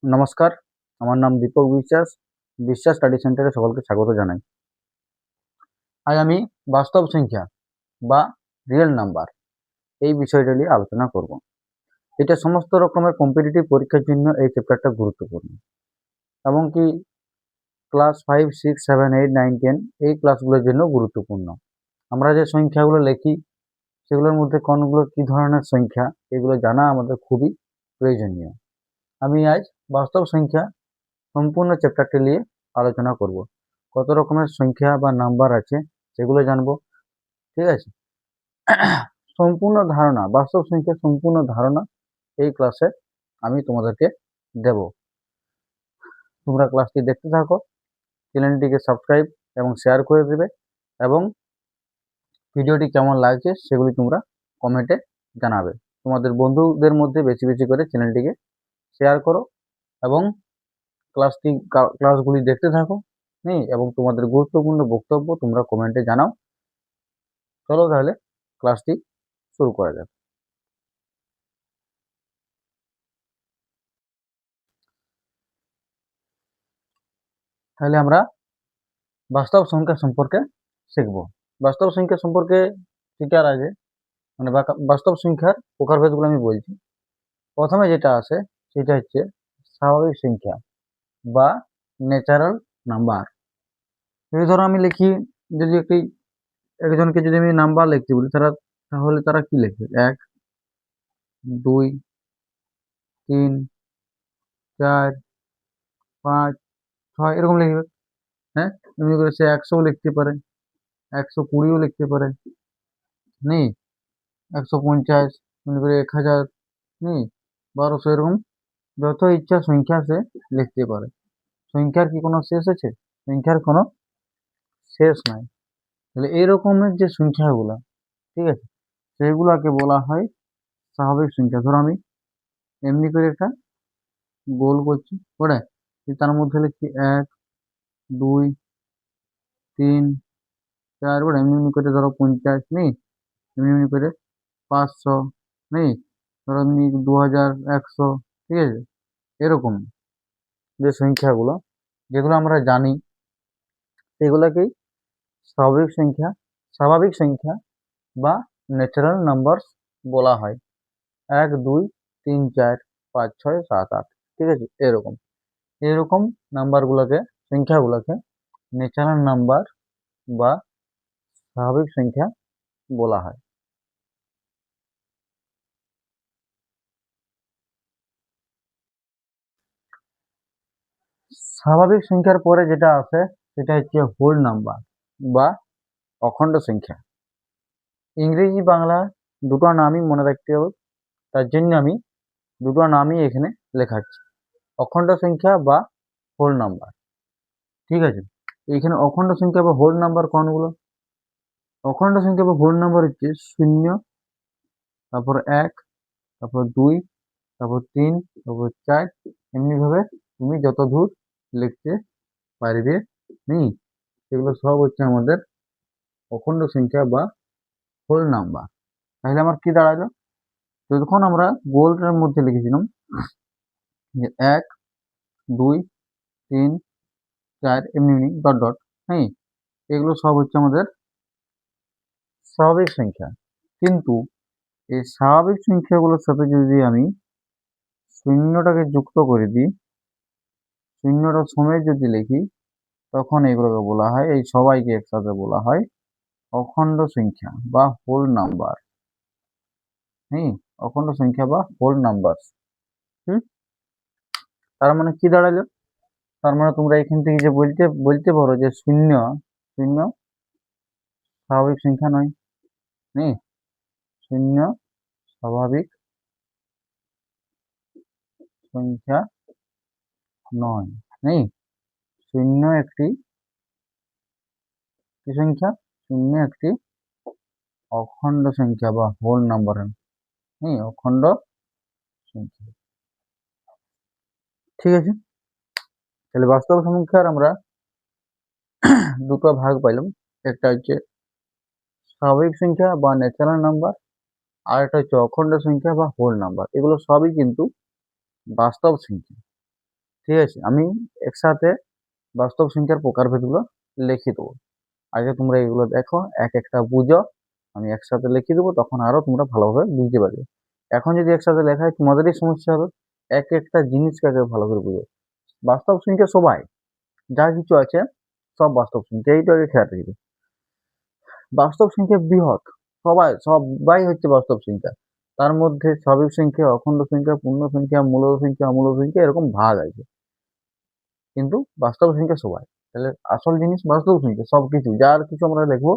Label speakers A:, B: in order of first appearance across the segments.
A: নমস্কার, আমার নাম দীপক বিশ্বাস। বিশ্বাস স্টাডি সেন্টারে সকলকে স্বাগত জানাই। আজ আমি বাস্তব সংখ্যা বা রিয়েল নাম্বার এই বিষয়টা নিয়ে আলোচনা করব। এটা সমস্ত রকমের কম্পিটিটিভ পরীক্ষার জন্য এই চ্যাপ্টারটা গুরুত্বপূর্ণ। এমনকি ক্লাস 5, 6, 7, 8, 9, 10 এই ক্লাসগুলোর জন্য গুরুত্বপূর্ণ। আমরা যে সংখ্যাগুলো লিখি সেগুলোর মধ্যে কোনগুলো কী ধরনের সংখ্যা এগুলো জানা আমাদের খুবই প্রয়োজনীয়। আমি আজ বাস্তব সংখ্যা সম্পূর্ণ চ্যাপ্টারটি নিয়ে আলোচনা করব। কত রকমের সংখ্যা বা নাম্বার আছে সেগুলো জানবো। ঠিক আছে, সম্পূর্ণ ধারণা, বাস্তব সংখ্যার সম্পূর্ণ ধারণা এই ক্লাসে আমি তোমাদেরকে দেব। তোমরা ক্লাসটি দেখতে থাকো, চ্যানেলটিকে সাবস্ক্রাইব এবং শেয়ার করে দেবে এবং ভিডিওটি কেমন লাগছে সেগুলি তোমরা কমেন্টে জানাবে। তোমাদের বন্ধুদের মধ্যে বেশি বেশি করে চ্যানেলটিকে শেয়ার করো এবং ক্লাসগুলি দেখতে থাকো এবং তোমাদের গুরুত্বপূর্ণ বক্তব্য তোমরা কমেন্টে জানাও। চলো তাহলে ক্লাসটি শুরু করা যাক। তাহলে আমরা বাস্তব সংখ্যা সম্পর্কে শিখব। বাস্তব সংখ্যা সম্পর্কে শিখার আগে মানে বাস্তব সংখ্যার প্রকারভেদগুলো আমি বলছি। প্রথমে যেটা আসে সেটা হচ্ছে স্বাভাবিক সংখ্যা বা ন্যাচারাল নাম্বার। যদি ধরো আমি লিখি, যদি একজনকে যদি আমি নাম্বার লিখতে বলি তাহলে তারা কি লিখবে? 1, 2, 3, 4, 5, 6 এরকম লিখবে। হ্যাঁ, এমনি করে সে 100 লিখতে পারে, 120ও লিখতে পারে, 150, এমনি করে 1000, 1200, এরকম যত ইচ্ছা সংখ্যা সে লিখতে পারে। সংখ্যার কি কোনো শেষ আছে? সংখ্যার কোনো শেষ নাই। তাহলে এই রকমের যে সংখ্যাগুলো, ঠিক আছে, সেগুলাকে বলা হয় স্বাভাবিক সংখ্যা। ধরো আমি এমনি করে একটা গোল করছি, করে তার মধ্যে লিখছি 1, 2, 3, 4, এমনি এমনি করে ধরো 50, এমনি এমনি করে 500, ধরো এমনি 2000, 100, ঠিক আছে। এরকম যে সংখ্যাগুলো যেগুলো আমরা জানি সেগুলোকেই স্বাভাবিক সংখ্যা স্বাভাবিক সংখ্যা বা ন্যাচারাল নাম্বারস বলা হয়। 1, 2, 3, 4, 5, 6, 7, 8, ঠিক আছে। এরকম এরকম নাম্বারগুলোকে, সংখ্যাগুলোকে ন্যাচারাল নাম্বার বা স্বাভাবিক সংখ্যা বলা হয়। স্বাভাবিক সংখ্যার পরে যেটা আছে সেটা হচ্ছে হোল নাম্বার বা অখণ্ড সংখ্যা। ইংরেজি বাংলা দুটো নামই মনে রাখতে হবে, তার জন্য আমি দুটো নামই এখানে লেখাচ্ছি, অখণ্ড সংখ্যা বা হোল নাম্বার। ঠিক আছে, এইখানে অখণ্ড সংখ্যা বা হোল নাম্বার কোনগুলো? অখণ্ড সংখ্যা বা হোল নাম্বার হচ্ছে 0, তারপর 1, তারপর 2, তারপর 3, তারপর 4, এমনি ভাবে তুমি যত দূর লিখতে পারবে। এগুলো সব হচ্ছে আমাদের অখণ্ড সংখ্যা বা হোল নাম্বার। তাহলে আমার কি দাঁড়ালো? যতক্ষণ আমরা গোলটার মধ্যে লিখেছিলাম যে 1, 2, 3, 4, এমনি এমনি ডট ডট, এগুলো সব হচ্ছে আমাদের স্বাভাবিক সংখ্যা। কিন্তু এই স্বাভাবিক সংখ্যাগুলোর সাথে যদি আমি শূন্যটাকে যুক্ত করে দিই, শূন্যটা সমেত যদি লিখি, তখন এগুলোকে বলা হয়, এই সবাইকে একসাথে বলা হয় অখণ্ড সংখ্যা বা হোল নাম্বার। অখণ্ড সংখ্যা বা হোল নাম্বার। তার মানে কি দাঁড়ালো? তার মানে তোমরা এখান থেকে যে বলতে পারো যে শূন্য শূন্য স্বাভাবিক সংখ্যা নয়। শূন্য স্বাভাবিক সংখ্যা নয়। শূন্য একটি কি সংখ্যা? শূন্য একটি অখণ্ড সংখ্যা বা হোল নাম্বার। অখণ্ড সংখ্যা। ঠিক আছে, তাহলে বাস্তব সংখ্যার আমরা দুটো ভাগ পাইলাম, একটা হচ্ছে স্বাভাবিক সংখ্যা বা ন্যাচারাল নাম্বার, আর একটা হচ্ছে অখণ্ড সংখ্যা বা হোল নাম্বার। এগুলো সবই কিন্তু বাস্তব সংখ্যা। ঠিক আছে, আমি একসাথে বাস্তব সংখ্যার প্রকারভেদগুলো লিখে দেবো। আগে তোমরা এগুলো দেখো, এক একটা বুঝো, আমি একসাথে লিখে দেবো, তখন আরো তোমরা ভালোভাবে বুঝতে পারবে। এখন যদি একসাথে লেখা হয় তোমাদেরই সমস্যা হবে, এক একটা জিনিসকে আগে ভালো করে বুঝো। বাস্তব সংখ্যা সবাই, যা কিছু আছে সব বাস্তব সংখ্যা, এইটা আগে খেয়াল রাখবে। বাস্তব সংখ্যা বৃহৎ, সবাই হচ্ছে বাস্তব সংখ্যা। তার মধ্যে স্বাভাবিক সংখ্যা, অখণ্ড সংখ্যা, পূর্ণ সংখ্যা, মূল সংখ্যা, অমূল সংখ্যা, এরকম ভাগ আছে। কিন্তু বাস্তব সংখ্যা সবাই। তাহলে আসল জিনিস বাস্তব সংখ্যা, সবকিছু যার কিছু আমরা লিখবো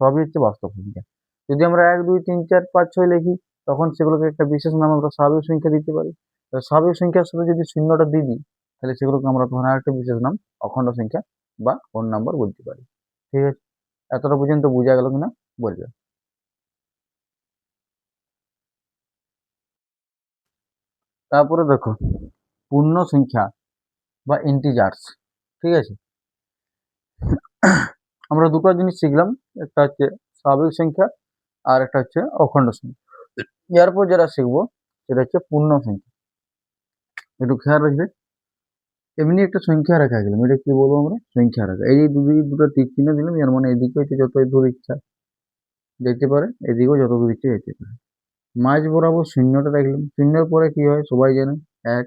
A: সবই হচ্ছে বাস্তব সংখ্যা। যদি আমরা 1 2 3 4 5 6 লিখি, তখন সেগুলোকে একটা বিশেষ নাম আমরা স্বাভাবিক সংখ্যা দিতে পারি। স্বাভাবিক সংখ্যার সাথে যদি শূন্যটা দিয়ে দিই, তাহলে সেগুলোকে আমরা তখন আরেকটা বিশেষ নাম অখণ্ড সংখ্যা বা ওড নাম্বার বলতে পারি। ঠিক আছে, এতটা পর্যন্ত বোঝা গেল কিনা বলবে। তারপরে দেখো পূর্ণ সংখ্যা বা ইন্টিজার্স। ঠিক আছে, আমরা দুটো জিনিস শিখলাম, একটা হচ্ছে স্বাভাবিক সংখ্যা আর একটা হচ্ছে অখণ্ড সংখ্যা। এরপর যেটা শিখবো সেটা হচ্ছে পূর্ণ সংখ্যা। একটু খেয়াল রাখবে, এমনি একটা সংখ্যা রাখা গেলাম, এটা কি বলবো আমরা, সংখ্যা রাখা। এই যে দুটো তীর চিহ্ন দিলাম, এর মানে এদিকে হচ্ছে যত দূর ইচ্ছা যেতে পারে, এদিকেও যত দূর ইচ্ছা যেতে পারে। মাঝ বরাবর শূন্যটা রাখলাম, শূন্যের পরে কি হয় সবাই জানে, 1,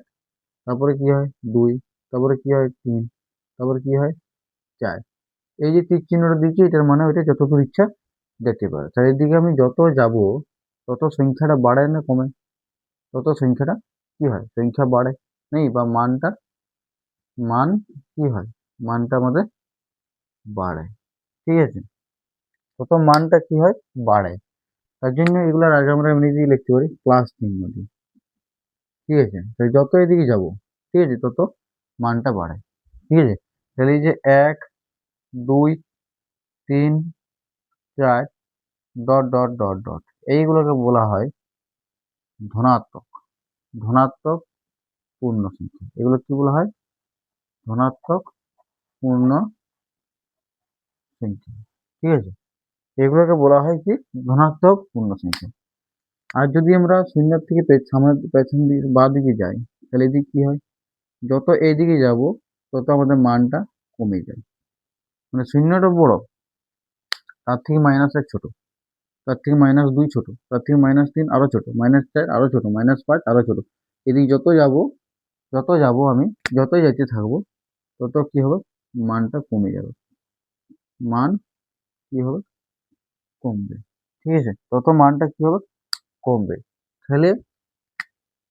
A: তারপরে কি হয় 2, তারপরে কি হয় 3, তারপরে কি হয় 4। এই যে তীর চিহ্নটা দিচ্ছি, এটার মানে ওইটা যত দূর ইচ্ছা যেতে পারে। তার এদিকে আমি যত যাব তত সংখ্যাটা বাড়ে না কমে, তত সংখ্যাটা কি হয়, সংখ্যা বাড়ে নেই, বা মান কি হয়, মানটা আমাদের বাড়ে। ঠিক আছে, তত মানটা কি হয়, বাড়ে। তার জন্য এগুলোর আগে আমরা এমনি দিয়ে লিখতে পারি প্লাস চিহ্ন দিয়ে। ঠিক আছে, তাই যত এদিকে যাব, ঠিক আছে, তত মানটা বাড়ে। ঠিক আছে, তাহলে এই যে 1 2 3 4 ডট ডট ডট ডট, এইগুলোকে বলা হয় ধনাত্মক। ধনাত্মক পূর্ণ সংখ্যা, এগুলো কি বলা হয়, ধনাত্মক পূর্ণ সংখ্যা। ঠিক আছে, এগুলোকে বলা হয় কি, ধনাত্মক পূর্ণ সংখ্যা। আর যদি আমরা শূন্যের থেকে সামনে পেছন দিকে বা দিকে যাই, তাহলে এদিকে কি হয়, যত এইদিকে যাব তত আমাদের মানটা কমে যায়। মানে শূন্যটা বড়, তার থেকে -1 ছোট, তার থেকে -2 ছোট, তার থেকে -3 আরো ছোট, -4 আরো ছোট, -5 আরো ছোট। এদিকে যত যাব আমি, যতই যেতে থাকবো তত কি হবে, মানটা কমে যাবে, মান কি হবে, কমবে। ঠিক আছে, তত মানটা কি হবে, কমবে। তাহলে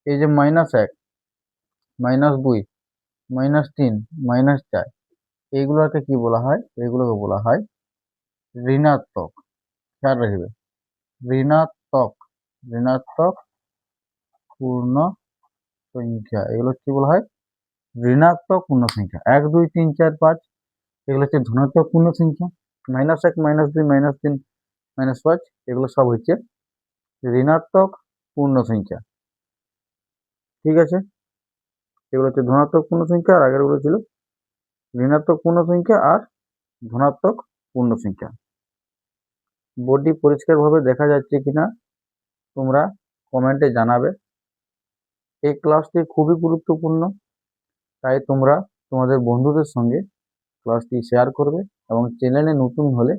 A: এই যে -1 -2 -3 -4, এইগুলোকে কি বলা হয়, এগুলোকে বলা হয় ঋণাত্মক। খেয়াল রাখবে, ঋণাত্মক, ঋণাত্মক পূর্ণ সংখ্যা, এগুলো কি বলা হয়, ঋণাত্মক পূর্ণ সংখ্যা। 1 2 3 4 5 এগুলো হচ্ছে ধনাত্মক পূর্ণ সংখ্যা। -1 -2 -3 -5 এগুলো সব হচ্ছে ঋণাত্মক পূর্ণ সংখ্যা। ঠিক আছে, এগুলো হচ্ছে ধনাত্মক পূর্ণ সংখ্যা, আর আগেরগুলো ছিল ঋণাত্মক পূর্ণ সংখ্যা আর ধনাত্মক পূর্ণ সংখ্যা। বোর্ডটি পরিষ্কারভাবে দেখা যাচ্ছে কিনা তোমরা কমেন্টে জানাবে। এই ক্লাসটি খুবই গুরুত্বপূর্ণ, তাই তোমরা তোমাদের বন্ধুদের সঙ্গে ক্লাসটি শেয়ার করবে এবং চ্যানেলে নতুন হলে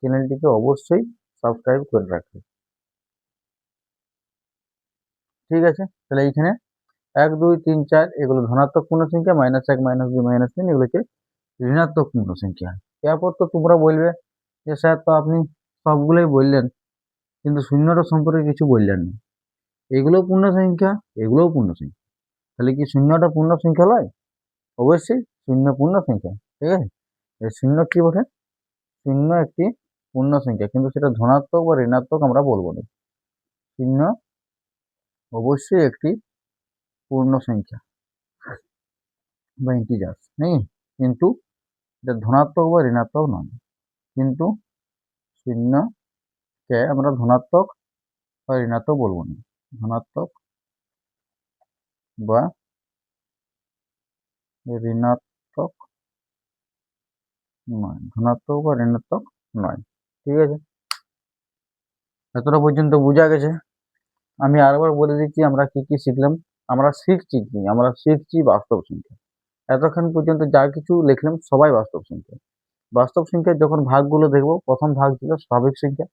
A: চ্যানেলটিকে অবশ্যই সাবস্ক্রাইব করে রাখবে। ঠিক আছে, তাহলে এইখানে 1 2 3 4 এগুলো ধনাত্মক পূর্ণ সংখ্যা, -1 -2 -3 এগুলো হচ্ছে ঋণাত্মক পূর্ণ সংখ্যা। এরপর তো তোমরা বলবে যে স্যার তো আপনি সবগুলোই বললেন কিন্তু শূন্যটা সম্পর্কে কিছু বললেন না। এগুলোও পূর্ণ সংখ্যা, এগুলোও পূর্ণ সংখ্যা, তাহলে কি শূন্যটা পূর্ণ সংখ্যা নয়? অবশ্যই শূন্য পূর্ণ সংখ্যা। ঠিক আছে, শূন্য কি বটে, শূন্য একটি পূর্ণ সংখ্যা, কিন্তু সেটা ধনাত্মক বা ঋণাত্মক আমরা বলবো না। শূন্য অবশ্যই একটি পূর্ণ সংখ্যা বা ইন্টিজার্স নেই, কিন্তু এটা ধনাত্মক বা ঋণাত্মক নয়। কিন্তু শূন্যকে আমরা ধনাত্মক বা ঋণাত্মক বলবো না, ধনাত্মক বা ঋণাত্মক নয়, ধনাত্মক বা ঋণাত্মক নয়। ঠিক আছে, এতটা পর্যন্ত বোঝা গেছে। আমি আরেকবার বলে দিচ্ছি আমরা কি কি শিখলাম। আমরা শিখছি কি, আমরা শিখছি বাস্তব সংখ্যা। এতক্ষণ পর্যন্ত যা কিছু লিখলাম সবাই বাস্তব সংখ্যা। বাস্তব সংখ্যার যখন ভাগগুলো দেখবো, প্রথম ভাগ ছিল স্বাভাবিক সংখ্যা।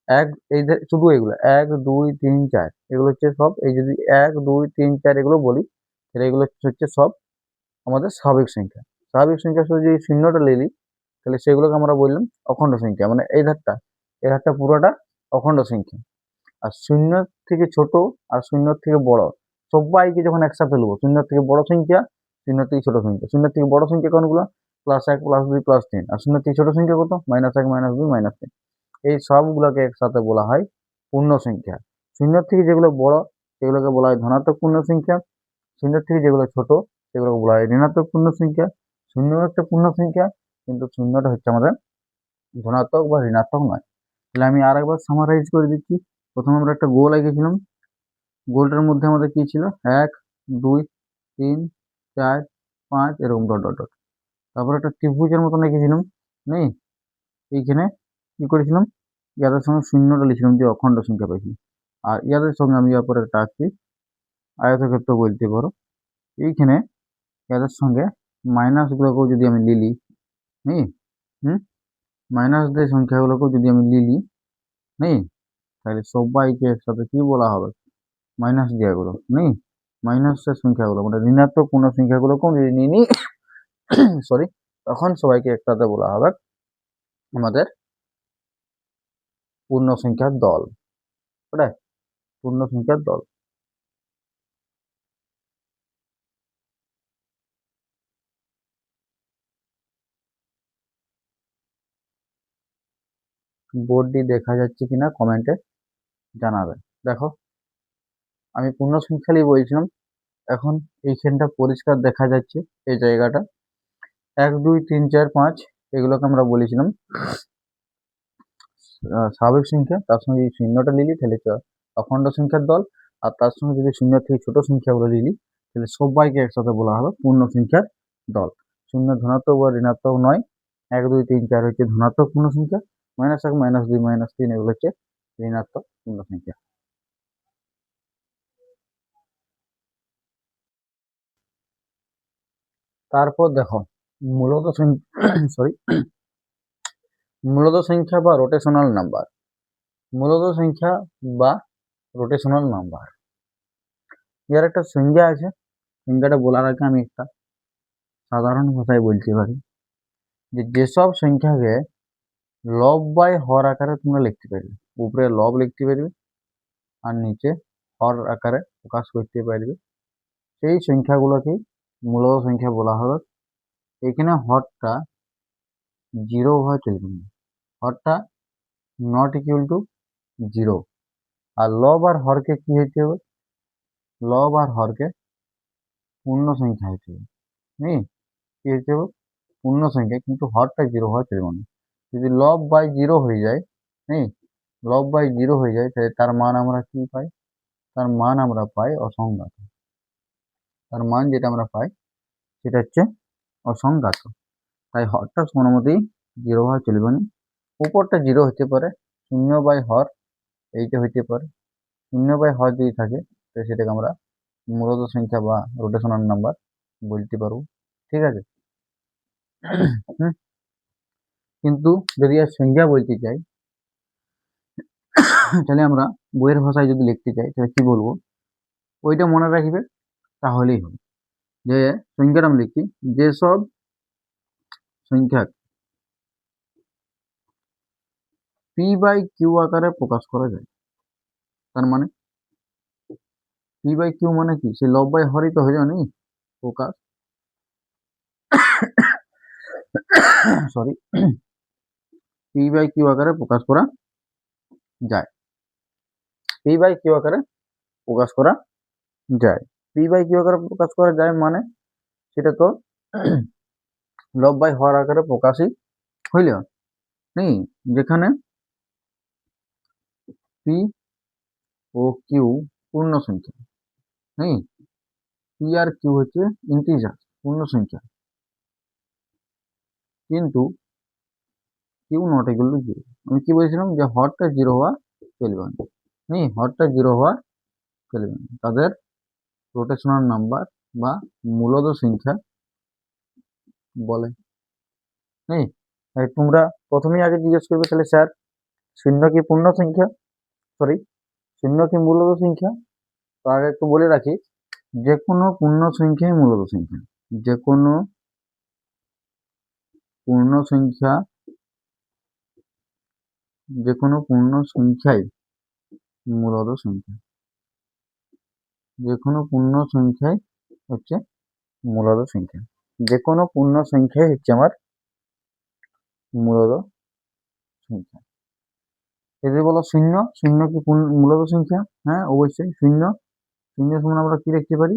A: এক এই যে শুধু এগুলো 1 2 3 4 এগুলো হচ্ছে সব, এই যদি 1 2 3 4 এগুলো বলি তাহলে এগুলো হচ্ছে সব আমাদের স্বাভাবিক সংখ্যা। স্বাভাবিক সংখ্যা শুধু যদি শূন্যটা নিলি তাহলে সেগুলোকে আমরা বললাম অখণ্ড সংখ্যা, মানে এই ধারটা পুরোটা অখণ্ড সংখ্যা। আর শূন্য থেকে ছোট আর শূন্য থেকে বড় সবাইকে যখন একসাথে নেবো, শূন্য থেকে বড় সংখ্যা, শূন্য থেকে ছোট সংখ্যা, শূন্য থেকে বড় সংখ্যা কোনগুলো, +1 +2 +3, আর শূন্য থেকে ছোট সংখ্যা কত, -1 -2 -3। এই সবগুলোকে একসাথে বলা হয় পূর্ণ সংখ্যা। শূন্য থেকে যেগুলো বড় সেগুলোকে বলা হয় ধনাত্মক পূর্ণ সংখ্যা, শূন্য থেকে যেগুলো ছোট সেগুলোকে বলা হয় ঋণাত্মক পূর্ণ সংখ্যা। শূন্য একটা পূর্ণ সংখ্যা, কিন্তু শূন্যটা হচ্ছে আমাদের ধনাত্মক বা ঋণাত্মক নয়। তাহলে আমি আরেকবার সামারাইজ করে দিচ্ছি। প্রথমে আমরা একটা গোল এঁকেছিলাম, গোলটার মধ্যে আমাদের কি ছিল, 1 2 3 4 5 এরকম ডট ডট ডট। তারপর একটা ত্রিভুজের মতন এঁকেছিলাম, নেই এইখানে কি করেছিলাম, ইয়াদের সঙ্গে শূন্যটা লিখছিলাম যে অখণ্ড সংখ্যা পাইছি। আর ইয়াদের সঙ্গে আমি ইয়ার পরে একটা আঁকছি আয়তক্ষেত্র বলতে পারো। এইখানে ইয়াদের সঙ্গে মাইনাসগুলোকেও যদি আমি লিলি, নেই মাইনাস দিয়ে সংখ্যাগুলোকেও যদি আমি লিলি, নেই তাহলে সবাইকে একসাথে কি বলা হবে, মাইনাস দেওয়াগুলো, নেই মাইনাসের সংখ্যাগুলো মানে ঋণাত্মক পূর্ণ সংখ্যাগুলোকেও যদি নিয়ে নিই সরি, তখন সবাইকে একসাথে বলা হবে আমাদের পূর্ণ সংখ্যার দল। ওটাই পূর্ণ সংখ্যার দল। বোর্ডটি দেখা যাচ্ছে কিনা কমেন্টে জানাবে। দেখো আমি পূর্ণ সংখ্যা নিয়ে বলছিলাম, এখন এইখানটা পরিষ্কার দেখা যাচ্ছে, এই জায়গাটা 1 2 3 4 5 এগুলোকে আমরা বলেছিলাম স্বাভাবিক সংখ্যা। তার সঙ্গে যদি শূন্যটা নিলি তাহলে অখণ্ড সংখ্যার দল, আর তার সঙ্গে যদি শূন্য থেকে ছোট সংখ্যাগুলো নিলি তাহলে সবাইকে একসাথে বলা হবে পূর্ণ সংখ্যার দল। শূন্য ধনাত্মক বা ঋণাত্মক নয়, 1 2 3 4 হচ্ছে ধনাত্মক পূর্ণ সংখ্যা, -1 -2 -3 এগুলো হচ্ছে ঋণাত্মক পূর্ণ সংখ্যা। তারপর দেখো মূলত সরি মূলত সংখ্যা বা রোটেশনাল নাম্বার। মূলত সংখ্যা বা রোটেশনাল নাম্বার, এর একটা সংজ্ঞা আছে। সংজ্ঞাটা বলার আগে আমি একটা সাধারণ ভাষায় বলতে পারি যে যেসব সংখ্যাকে লব বাই হর আকারে তোমরা লিখতে পারবে, উপরে লব লিখতে পারবে আর নিচে হর আকারে প্রকাশ করতে পারবে, সেই সংখ্যাগুলোকেই মূলত সংখ্যা বলা হবে। এখানে হরটা 0 হওয়া চলবে না, হরটা নট ইকুয়াল টু 0। আর লব আর হরকে কি হইতে হবে, লব আর হরকে পূর্ণ সংখ্যা হইতে হবে, নেই কি হইতে হবে, পূর্ণ সংখ্যা, কিন্তু হরটা 0 হওয়া চলবে না। যদি লব বাই 0 হয়ে যায়, নেই লব বাই 0 হয়ে যায় তাহলে তার মান আমরা কি পাই, তার মান আমরা পাই অসংজ্ঞাত। তার মান যেটা আমরা পাই সেটা হচ্ছে অসংজ্ঞাত। তাই হরটা কোনোমতেই 0 হওয়া চলবে না। উপরটা 0 হতে পারে, 0 বাই হর এইটা হইতে পারে। 0 বাই হর যদি থাকে তো সেটাকে আমরা মূলত সংখ্যা বা রোটেশনাল নাম্বার বলতে পারবো, ঠিক আছে। কিন্তু যদি আর সংখ্যা বলতে চাই তাহলে আমরা বইয়ের ভাষায় যদি লিখতে চাই তাহলে কি বলবো, ওইটা মনে রাখবে তাহলেই হবে। যে সংখ্যাটা আমি লিখছি, যেসব সংখ্যা পি বাই কিউ আকারে প্রকাশ করা যায়, তার মানে পি বাই কিউ মানে কি, সে লব বাই হরই তো হয়ে যায়নি প্রকাশ, সরি পি বাই কিউ আকারে প্রকাশ করা যায়, পি বাই কিউ আকারে প্রকাশ করা যায়। পি বাই কিউ আকারে প্রকাশ করা যায় মানে সেটা তো লব বাই হর আকারে প্রকাশই হইল, নেই যেখানে পি ও কিউ পূর্ণ সংখ্যা, নেই পি আর কিউ হচ্ছে ইন্টিজার পূর্ণ সংখ্যা, কিন্তু কিউ নট ইকুয়াল টু 0। আমি কি বলেছিলাম যে হরটা 0 হওয়া চলবে না, নেই হরটা 0 হওয়া চলবে না, তাদের রোটেশনাল নাম্বার বা মূলত সংখ্যা বলে। নেই, তোমরা প্রথমেই আগে জিজ্ঞেস করবে তাহলে স্যার শূন্য কি পূর্ণ সংখ্যা, সরি শূন্য কি মূলদ সংখ্যা। তো আগে একটু বলে রাখি, যে কোনো পূর্ণ সংখ্যাই মূলদ সংখ্যা, যে কোনো পূর্ণ সংখ্যা, যে কোনো পূর্ণ সংখ্যাই মূলদ সংখ্যা, যে কোনো পূর্ণ সংখ্যাই হচ্ছে মূলদ সংখ্যা, যে কোনো পূর্ণ সংখ্যাই হচ্ছে আমার মূলদ সংখ্যা। যদি বলো শূন্য, শূন্য কি মূলদ সংখ্যা? হ্যাঁ অবশ্যই শূন্য, শূন্য সমান আমরা কি লিখতে পারি?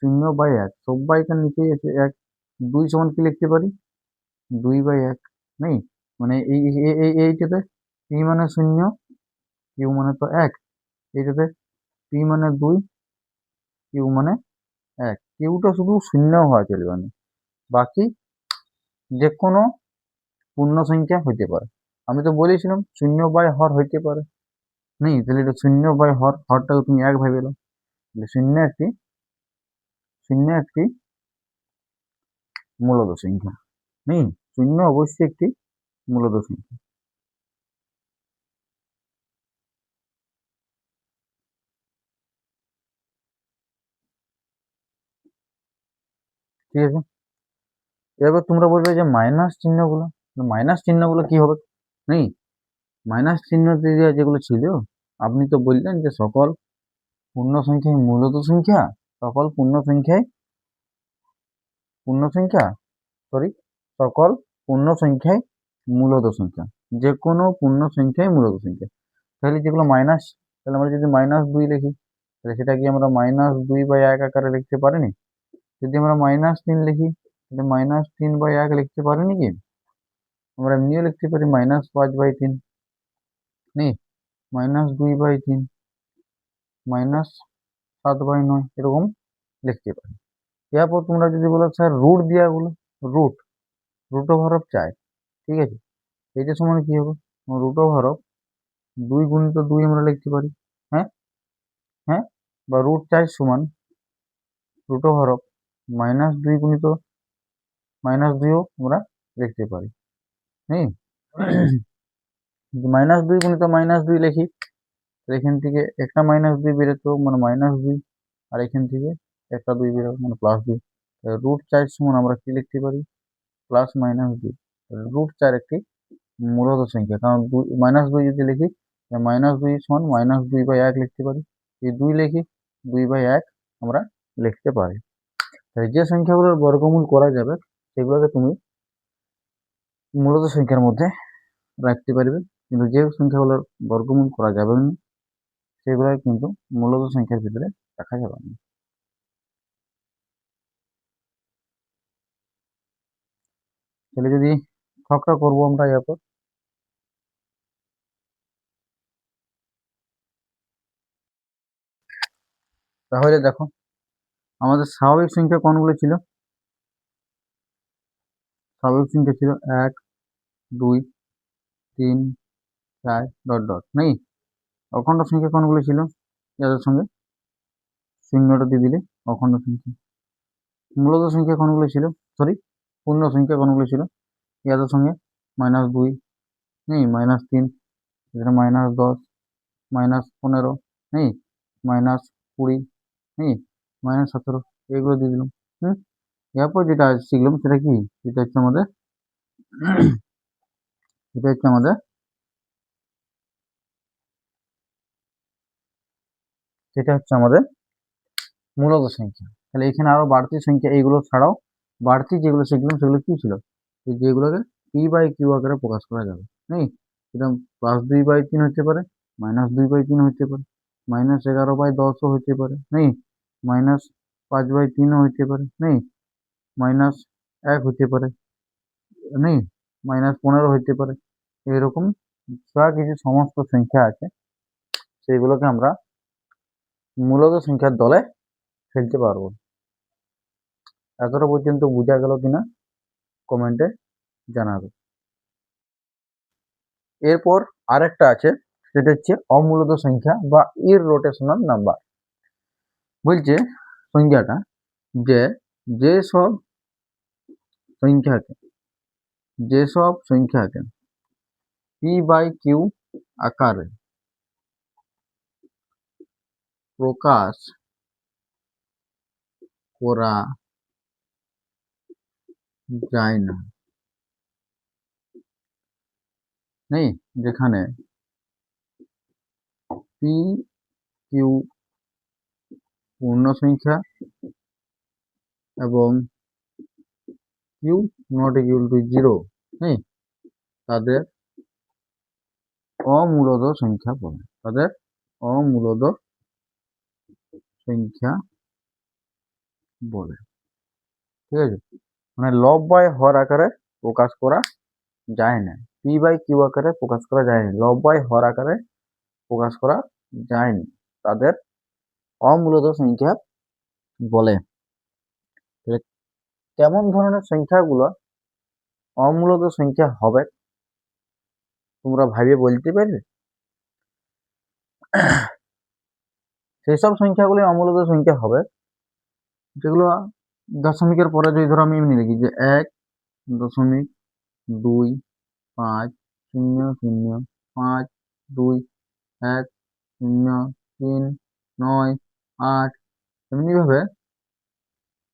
A: শূন্য বাই এক, সবাইকার নিচেই আছে এক। দুই সমান কি লিখতে পারি? 2/1। নেই, মানে এইটাতে পি মানে শূন্য, কিউ মানে তো এক, এইটাতে পি মানে 2, কিউ মানে এক, কিউটা শুধু শূন্য হওয়া চলবে না, বাকি যে কোনো পূর্ণ সংখ্যা হইতে পারে। আমি তো বলেছিলাম শূন্য বাই হর হইতে পারে। নেই, তাহলে এটা শূন্য বাই হর, হরটাকে তুমি এক ভাবে এলো, শূন্য একটি মূলদ সংখ্যা। নেই, শূন্য অবশ্যই একটি মূলদ সংখ্যা। ঠিক আছে, এবার তোমরা বলবে যে মাইনাস চিহ্নগুলো কি হবে? নেই, মাইনাস চিহ্ন দিয়ে যেগুলো ছিল, আপনি তো বললেন যে সকল পূর্ণ সংখ্যাই মূলদ সংখ্যা, সকল পূর্ণ সংখ্যা সরি সকল পূর্ণ সংখ্যাই মূলদ সংখ্যা, যে কোনো পূর্ণ সংখ্যাই মূলদ সংখ্যা। তাহলে যেগুলো মাইনাস, তাহলে আমরা যদি -2 লিখি, তাহলে সেটা কি আমরা -2/1 আকারে লিখতে পারিনি? যদি আমরা -3 লিখি, তাহলে -3/1 লিখতে পারিনি কি? আমরা এমনিও লিখতে পারি -5/3, নেই, -2/3, -7/9, এরকম লিখতে পারি। এরপর তোমরা যদি বলো স্যার রুট দিয়া বলো, রুট রুট ওভার অফ 4, ঠিক আছে, এইটা সমান কি হবে? রুট ওভার অফ 2 × 2 আমরা লিখতে পারি। হ্যাঁ, হ্যাঁ, বা √4 সমান রুট ওভার অফ -2 × -2ও আমরা লিখতে পারি। নেই, -2 × -2 লিখি, এখান থেকে একটা -2 বেরোতো মানে -2, আর এখান থেকে একটা 2 বেরোবে মানে +2। √4 সমান আমরা কি লিখতে পারি? +-2। √4 একটি মূলদ সংখ্যা, কারণ -2 যদি লিখি, -2 সমান -2/1 লিখতে পারি। এই 2 লিখি, 2/1 আমরা লিখতে পারি। তাই যে সংখ্যাগুলোর বর্গমূল করা যাবে সেগুলোকে তুমি মূলদ সংখ্যার মধ্যে রাখতে পারবে, কিন্তু যে সংখ্যাগুলোর বর্গমূল করা যাবে না সেগুলো কিন্তু মূলদ সংখ্যার ভিতরে রাখা যাবে না। তাহলে যদি ছকটা করবো আমরা এরপর, তাহলে দেখো আমাদের স্বাভাবিক সংখ্যা কোনগুলো ছিল? স্বাভাবিক সংখ্যা ছিল 1, 2, 3, 4 ডট ডট, নেই। অখণ্ড সংখ্যা কোনগুলো ছিল? যাদের সঙ্গে শূন্যটা দিয়ে দিলে অখণ্ড সংখ্যা। মূলদ সংখ্যা কোনগুলো ছিল, সরি পূর্ণ সংখ্যা কোনগুলো ছিল? ইয়াদের সঙ্গে -2, নেই, -3, এখানে -10, -15, নেই, -20, নেই, -17, এগুলো দিয়ে দিলাম। এরপর যেটা শিখলাম সেটা কি? এটা হচ্ছে আমাদের এটা হচ্ছে আমাদের সেটা হচ্ছে আমাদের মূলদ সংখ্যা। তাহলে এখানে আরো বাড়তি সংখ্যা, এইগুলো ছাড়াও বাড়তি যেগুলো শিখলাম সেগুলো কি ছিল? যেগুলোকে p/q আকারে প্রকাশ করা যাবে, নেই, এরকম +2/3 হতে পারে, -2/3 হতে পারে, -11/10 হতে পারে, নেই, -5/3 হতে পারে, নেই, -1 হতে পারে, নেই, -15 হতে পারে। এরকম যা কিছু সমস্ত সংখ্যা আছে সেগুলোকে আমরা মূলদ সংখ্যার দলে ফেলতে পারবো। এতটা পর্যন্ত বোঝা গেল কিনা কমেন্টে জানাবে। এরপর আরেকটা আছে, সেটা হচ্ছে অমূলদ সংখ্যা বা ইররোটেশনাল নাম্বার। বলছে সংখ্যাটা যে যেসব সংখ্যাকে যেসব সংখ্যাকে p/q আকারে প্রকাশ করা যায় না, নেই যেখানে p/q পূর্ণ সংখ্যা এবং q not equal to 0 নেই, তাদের অমূলদ সংখ্যা বলে। তাদের অমূলদ সংখ্যা বলে। ঠিক আছে, মানে লব বাই হর আকারে প্রকাশ করা যায় না, p/q আকারে প্রকাশ করা যায়নি, লব বাই হর আকারে প্রকাশ করা যায়নি, তাদের অমূলদ সংখ্যা বলে। কেমন ধরনের সংখ্যাগুলো অমূলদ সংখ্যা হবে তোমরা ভাবিয়ে বলতে পারবে? সেই সব সংখ্যাগুলি অমূলদ সংখ্যা হবে যেগুলো দশমিকের পরে, যদি ধরো আমি এমনি লিখি যে 1.2505210398 এমনি ভাবে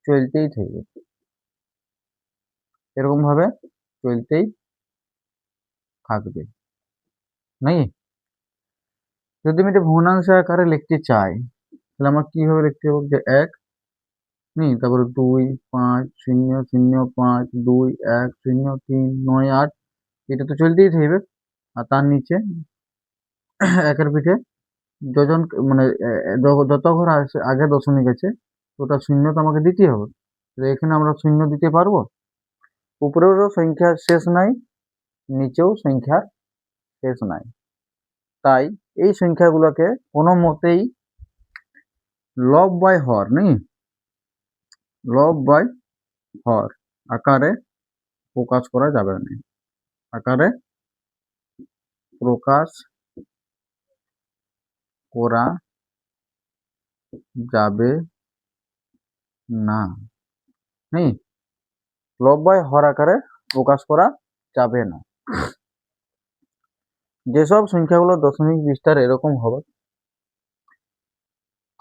A: চলতেই থাকবে, এরকম ভাবে চলতেই থাকবে নাকি? যদি আমি এটা ভগ্নাংশ আকারে লিখতে চাই তাহলে আমার কিভাবে লিখতে হবে যে 1 তারপরে 2 5 0 0 5 2 1 0 3 9 8, এটা তো চলতেই থাকবে। আর তার নিচে একের পিঠে যজন মানে যত ঘর আছে আগে দশমিক আছে ওটা শূন্য তো আমাকে দিতেই হবে। এখানে আমরা শূন্য দিতে পারবো? উপরেরও সংখ্যার শেষ নাই, নিচেও সংখ্যার শেষ নাই, তাই এই সংখ্যাগুলোকে কোনো মতেই লব বাই হর নেই, লব বাই হর আকারে প্রকাশ করা যাবে না, আকারে প্রকাশ করা যাবে না, নেই লব বাই হর আকারে প্রকাশ করা যাবে না। যেসব সংখ্যাগুলো দশমিক বিস্তার এরকম হবে,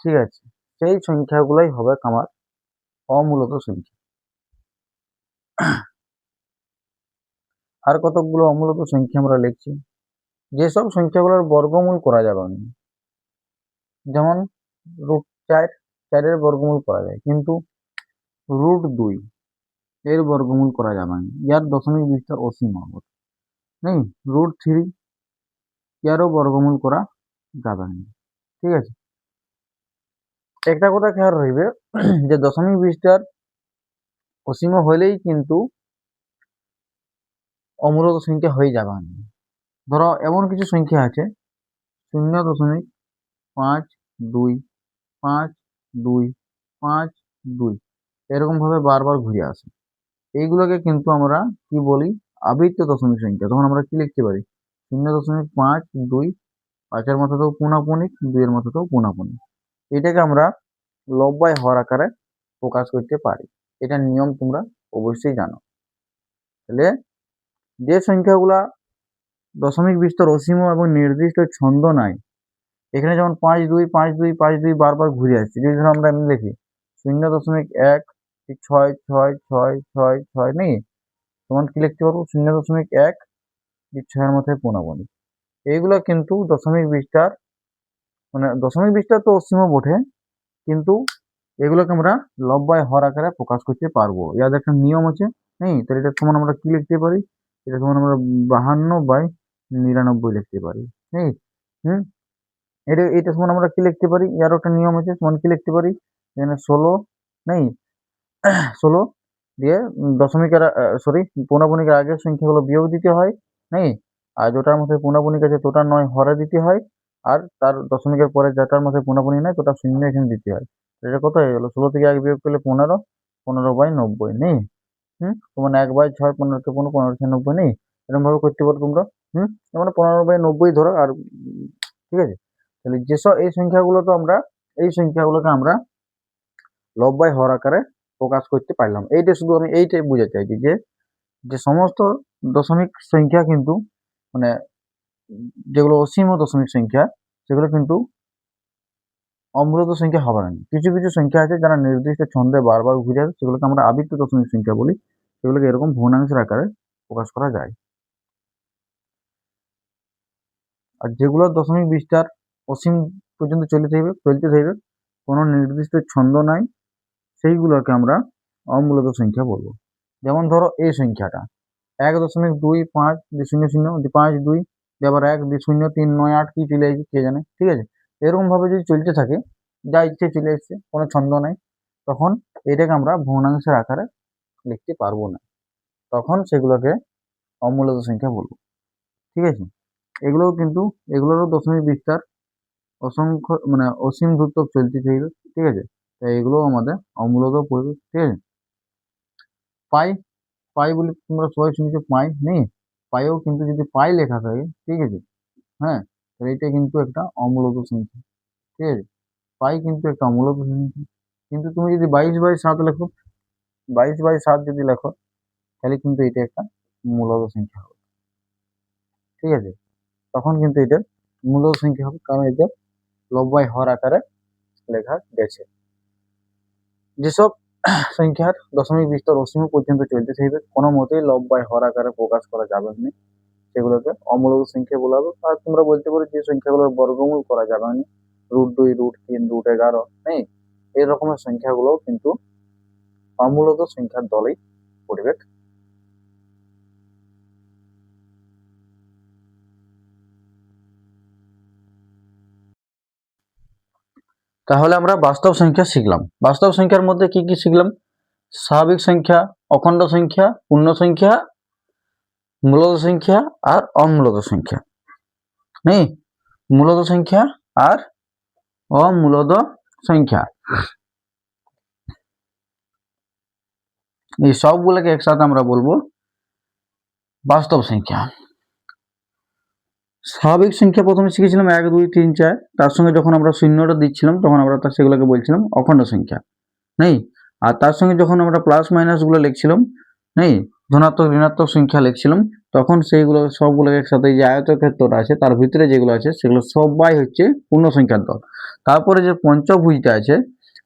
A: ঠিক আছে, সেই সংখ্যাগুলোই হবে আমার অমূলদ সংখ্যা। আর কতগুলো অমূলদ সংখ্যা আমরা লিখছি, যেসব সংখ্যাগুলোর বর্গমূল করা যাবে না, যেমন √4 বর্গমূল করা যায়, কিন্তু √2 এর বর্গমূল করা যাবে না, ইয়ার দশমিক বিস্তার অসীম হবে, নেই √3 ইয়ারও বর্গমূল করা যাবে না। ঠিক আছে, একটা কথা খেয়াল রাখবে যে দশমিক বিস্তার অসীম হলেই কিন্তু অমূলদ সংখ্যা হয়ে যাবে না। ধরো এমন কিছু সংখ্যা আছে 0.525252 এরকম ভাবে বারবার ঘুরে আসে, এইগুলোকে কিন্তু আমরা কি বলি? আবৃত্ত দশমিক সংখ্যা। তখন আমরা কি লিখতে পারি? 0.52, 5-এর মাথাতেও পুনাপুনিক, 2-এর মাথাতেও পুনাপুনিক, এটাকে আমরা লব বাই হর আকারে প্রকাশ করতে পারি। এটা নিয়ম তোমরা অবশ্যই জানো। তাহলে যে সংখ্যাগুলা দশমিক বিস্তার অসীম এবং নির্দিষ্ট ছন্দ নাই, এখানে যেমন 5-2 বারবার ঘুরে আসছে, যদি ধরো আমরা এমনি লিখি 0.1666666 নেই, তখন কি লিখতে পারবো? 0.1 মাথায় পুনাপুনিক। এইগুলো কিন্তু দশমিক বিস্তার, মানে দশমিক বিস্তার তো অসীম বটে, কিন্তু এগুলোকে আমরা লব বাই হর আকারে প্রকাশ করতে পারবো। ইয়ার একটা নিয়ম আছে, নেই? তাহলে এটা সমান আমরা কি লিখতে পারি? এটা সমান আমরা 52/99 লিখতে পারি, নেই? এটা সমান আমরা কি লিখতে পারি? ইয়ারও একটা নিয়ম আছে, সমান কি লিখতে পারি? এখানে 16 নেই 16 দিয়ে দশমিকের পুনাপুনিকের আগের সংখ্যাগুলো বিয়োগ দিতে হয়, নেই? আর যেটার মধ্যে পুনাপুনিক আছে তোটা 9 হরে দিতে হয়, আর তার দশমিকের পরে যেটার মধ্যে পুনাপুনি নাই তোটা শূন্য এখানে দিতে হয়। এটা কত হয়ে গেল? 16 থেকে 1 বিয়োগ করলে 15, 15/90 নেই? তোমার 1/6, 15-কে 15, 15-6 নেই? এরকম ভাবে করতে পারো তোমরা। মানে 15/90 ধরো। আর ঠিক আছে, তাহলে যেসব এই সংখ্যাগুলোকে আমরা লব বাই হর আকারে প্রকাশ করতে পারলাম। এইটা শুধু আমি এইটাই বোঝাতে চাইছি যে যে সমস্ত দশমিক সংখ্যা কিন্তু মানে যেগুলো অসীম দশমিক সংখ্যা সেগুলো কিন্তু অমূলত সংখ্যা হবে না। কিছু কিছু সংখ্যা আছে যারা নির্দিষ্ট ছন্দে বারবার ঘুরে আসে, সেগুলোকে আমরা আবৃত্ত দশমিক সংখ্যা বলি। সেগুলোকে এরকম ভগ্নাংশের আকারে প্রকাশ করা যায়। আর যেগুলো দশমিক বিস্তার অসীম পর্যন্ত চলতে থাকবে, কোনো নির্দিষ্ট ছন্দ নাই, সেইগুলোকে আমরা অমূলত সংখ্যা বলবো। যেমন ধরো এই সংখ্যাটা 1.25 2 0 0 5 2 আবার 1 2 0 3 9 8 কি চলে আসছে কে জানে, ঠিক আছে। এরকম ভাবে যদি চলতে থাকে, যা ইচ্ছে চলে এসছে, কোনো ছন্দ নাই, তখন এটাকে আমরা ভগ্নাংশের আকারে লিখতে পারবো না, তখন সেগুলোকে অমূলত সংখ্যা বলবো, ঠিক আছে। এগুলোও কিন্তু এগুলোরও দশমিক বিস্তার অসংখ্য মানে অসীম দূর তক চলতে থাকবে, ঠিক আছে। তাই এগুলোও আমাদের অমূলত পড়বে, ঠিক আছে। পাই পাই বলে তোমরা সবাই শুনেছো, পাই নেই, পাইও কিন্তু যদি পাই লেখা থাকে, ঠিক আছে, হ্যাঁ, তাহলে এটা কিন্তু একটা অমূলত সংখ্যা, ঠিক আছে। পাই কিন্তু একটা অমূলত সংখ্যা। কিন্তু তুমি যদি 22/7 লেখো, 22/7 যদি লেখো, তাহলে কিন্তু এটা একটা মূলত সংখ্যা হবে, ঠিক আছে। তখন কিন্তু এটা মূলত সংখ্যা হবে, কারণ এটা লব্বাই হর আকারে লেখা গেছে। যেসব সংখ্যার দশমিক বিস্তার অসীম পর্যন্ত চলতে থাকবে, কোনো মতেই লব্বাই হর আকারে প্রকাশ করা যাবে না, সেগুলোকে অমূলত সংখ্যা বলা হবে। আর তোমরা বলতে পারো যে সংখ্যাগুলোর বর্গমূল করা যাবে না, √2 √3 √11 নেই, এই রকমের সংখ্যাগুলো কিন্তু অমূলত সংখ্যার দলেই পড়বে। তাহলে আমরা বাস্তব সংখ্যা শিখলাম। বাস্তব সংখ্যার মধ্যে কি কি শিখলাম? স্বাভাবিক সংখ্যা, অখণ্ড সংখ্যা, পূর্ণ সংখ্যা, মূলত সংখ্যা আর অমূলত সংখ্যা নেই, মূলত সংখ্যা আর অমূলত সংখ্যা, এই সবগুলোকে একসাথে আমরা বলবো বাস্তব সংখ্যা। স্বাভাবিক সংখ্যা প্রথমে শিখেছিলাম 1 2 3 4, তার সঙ্গে যখন আমরা শূন্যটা দিচ্ছিলাম তখন আমরা সেগুলোকে বলছিলাম অখণ্ড সংখ্যা নেই। আর তার সঙ্গে যখন আমরা প্লাস মাইনাস গুলো লিখছিলাম নেই, ধনাত্মক ঋণাত্মক সংখ্যা লিখছিলাম, তখন সেইগুলো সবগুলোকে একসাথে যে আয়তক্ষেত্রটা আছে তার ভিতরে যেগুলো আছে সেগুলো সবাই হচ্ছে পূর্ণ সংখ্যার দল। তারপরে যে পঞ্চভুজটা আছে,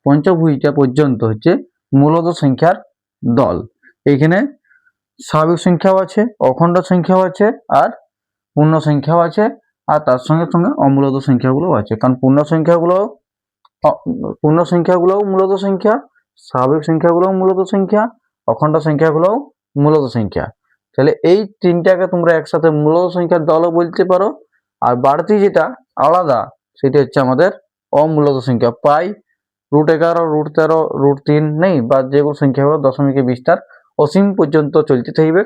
A: পঞ্চভুজটা পর্যন্ত হচ্ছে মূলত সংখ্যার দল। এখানে স্বাভাবিক সংখ্যাও আছে, অখণ্ড সংখ্যাও আছে, আর পূর্ণ সংখ্যাও আছে, আর তার সঙ্গে সঙ্গে অমূলত সংখ্যাগুলোও আছে। কারণ পূর্ণ সংখ্যাগুলোও মূলত সংখ্যা, স্বাভাবিক সংখ্যাগুলোও মূলত সংখ্যা, অখণ্ড সংখ্যাগুলোও মূলত সংখ্যা। তাহলে এই তিনটাকে তোমরা একসাথে মূলত সংখ্যার দলও বলতে পারো। আর বাড়তি যেটা আলাদা সেটা হচ্ছে আমাদের অমূলত সংখ্যা, পাই, √11 √13 √3 নেই, বা যেগুলো সংখ্যাগুলো দশমিকে বিস্তার অসীম পর্যন্ত চলতে থাকবে,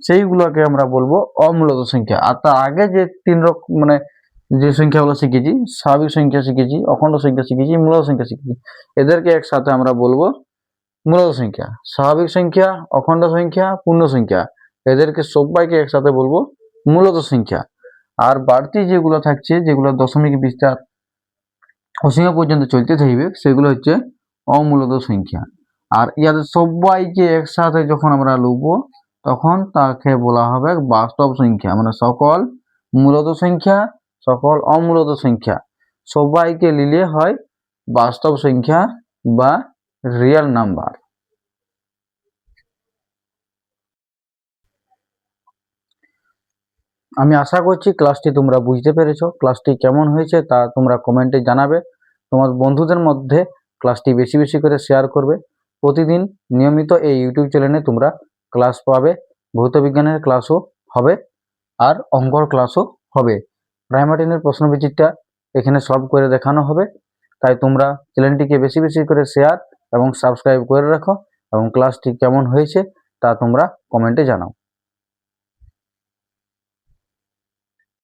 A: সেইগুলোকে আমরা বলবো অমূলত সংখ্যা। আর তার আগে যে তিন রকম মানে যে সংখ্যাগুলো শিখেছি, স্বাভাবিক সংখ্যা শিখেছি, অখণ্ড সংখ্যা শিখেছি, মূলত সংখ্যা শিখেছি, এদেরকে একসাথে আমরা বলবো মূলত সংখ্যা। স্বাভাবিক সংখ্যা, অখণ্ড সংখ্যা, পূর্ণ সংখ্যা, এদেরকে সবাইকে একসাথে বলবো মূলত সংখ্যা। আর বাড়তি যেগুলো থাকছে, যেগুলো দশমিক বিস্তার অসীম পর্যন্ত চলতে থাকবে, সেগুলো হচ্ছে অমূলত সংখ্যা। আর ইয়াদের সবাইকে একসাথে যখন আমরা লিখবো, তখন তাকে বলা হবে বাস্তব সংখ্যা। মানে সকল মূলত সংখ্যা, সকল অমূলত সংখ্যা সবাইকে নিলে হয় বাস্তব সংখ্যা বা রিয়েল নাম্বার। আমি আশা করছি ক্লাসটি তোমরা বুঝতে পেরেছো। ক্লাসটি কেমন হয়েছে তা তোমরা কমেন্টে জানাবে। তোমার বন্ধুদের মধ্যে ক্লাসটি বেশি বেশি করে শেয়ার করবে। প্রতিদিন নিয়মিত এই ইউটিউব চ্যানেলে তোমরা ক্লাস পাবে। ভৌতবিজ্ঞানের ক্লাসও হবে আর অঙ্কর ক্লাসও হবে। প্রাইমারি 10-এর প্রশ্নবিচিত্রা এখানে সলভ করে দেখানো হবে। তাই তোমরা চ্যানেলটিকে বেশি বেশি করে শেয়ার এবং সাবস্ক্রাইব করে রাখো, এবং ক্লাসটি কেমন হয়েছে তা তোমরা কমেন্টে জানাও।